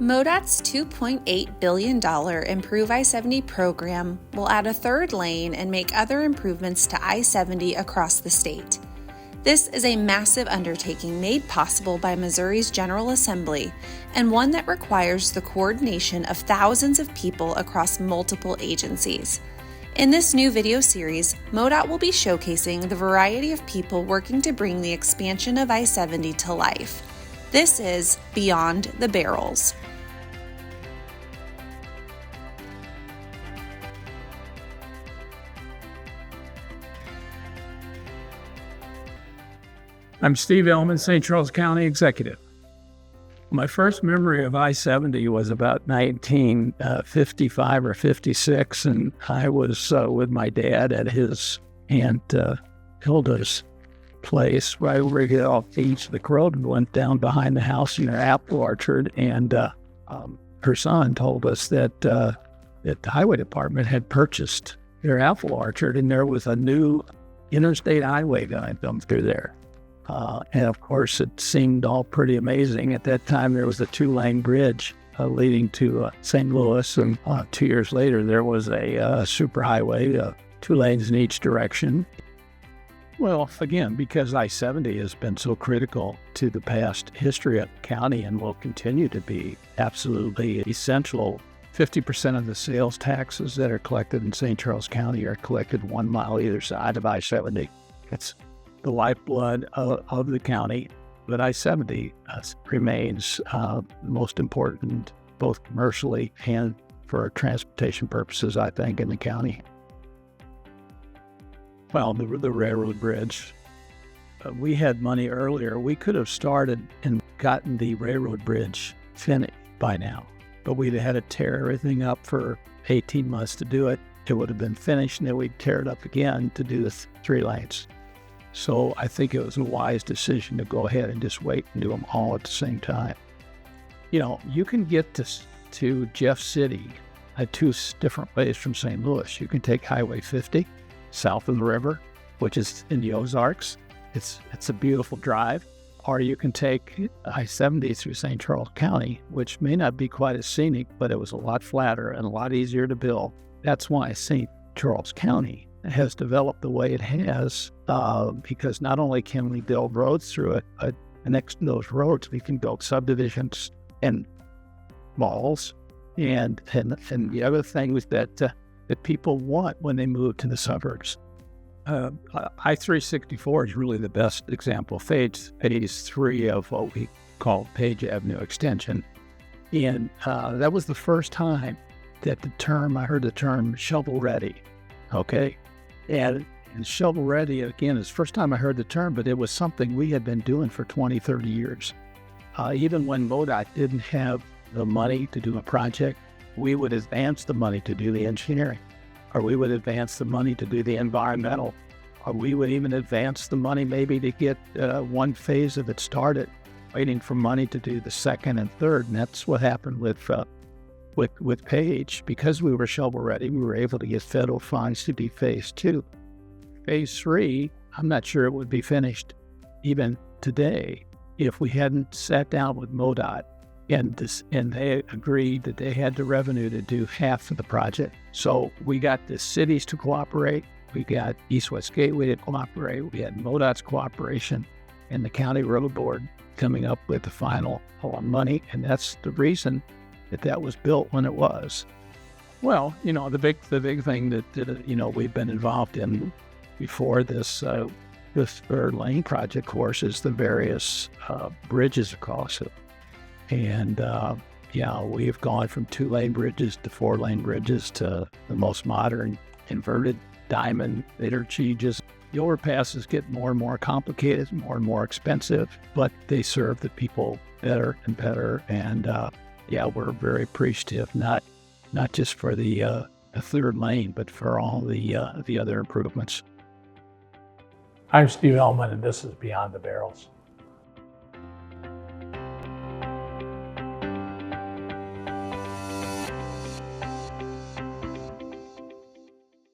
MoDOT's $2.8 billion Improve I-70 program will add a third lane and make other improvements to I-70 across the state. This is a massive undertaking made possible by Missouri's General Assembly and one that requires the coordination of thousands of people across multiple agencies. In this new video series, MoDOT will be showcasing the variety of people working to bring the expansion of I-70 to life. This is Beyond the Barrels. I'm Steve Ehlmann, St. Charles County Executive. My first memory of I-70 was about 1955 or 56, and I was with my dad at his Aunt Hilda's place right over here off each of the road, and went down behind the house in her apple orchard, and her son told us that the highway department had purchased their apple orchard, and there was a new interstate highway going to come through there. And of course, it seemed all pretty amazing. At that time, there was a 2-lane bridge leading to St. Louis, and 2 years later, there was a superhighway, 2 lanes in each direction. Well, again, because I-70 has been so critical to the past history of the county and will continue to be absolutely essential. 50% of the sales taxes that are collected in St. Charles County are collected 1 mile either side of I-70. It's the lifeblood of the county, but I-70 remains the most important, both commercially and for transportation purposes, I think, in the county. Well, the railroad bridge. We had money earlier. We could have started and gotten the railroad bridge finished by now, but we'd had to tear everything up for 18 months to do it. It would have been finished, and then we'd tear it up again to do the 3 lanes. So I think it was a wise decision to go ahead and just wait and do them all at the same time. You know, you can get to Jeff City 2 different ways from St. Louis. You can take Highway 50 south of the river, which is in the Ozarks. It's a beautiful drive. Or you can take I-70 through St. Charles County, which may not be quite as scenic, but it was a lot flatter and a lot easier to build. That's why St. Charles County has developed the way it has, because not only can we build roads through it, but next to those roads we can build subdivisions and malls and the other things that people want when they move to the suburbs. I-364 is really the best example. Phase 3 of what we call Page Avenue Extension, and that was the first time that I heard the term shovel ready. Okay. And shovel ready, again, is the first time I heard the term, but it was something we had been doing for 20, 30 years. Even when MoDOT didn't have the money to do a project, we would advance the money to do the engineering, or we would advance the money to do the environmental, or we would even advance the money maybe to get one phase of it started, waiting for money to do the second and third. And that's what happened with Page. Because we were shovel ready, we were able to get federal funds to do phase 2. Phase 3, I'm not sure it would be finished even today if we hadn't sat down with MoDOT and they agreed that they had the revenue to do half of the project. So we got the cities to cooperate, we got East-West Gateway to cooperate, we had MoDOT's cooperation, and the county road board coming up with the final money, and that's the reason that was built when it was. Well, you know, the big thing that we've been involved in before this 3rd lane project, of course, is the various bridges across it. And we've gone from 2-lane bridges to 4-lane bridges to the most modern inverted diamond interchanges. The overpasses get more and more complicated, more and more expensive, but they serve the people better and better. And we're very appreciative, not just for the 3rd lane, but for all the other improvements. I'm Steve Ehlmann, and this is Beyond the Barrels.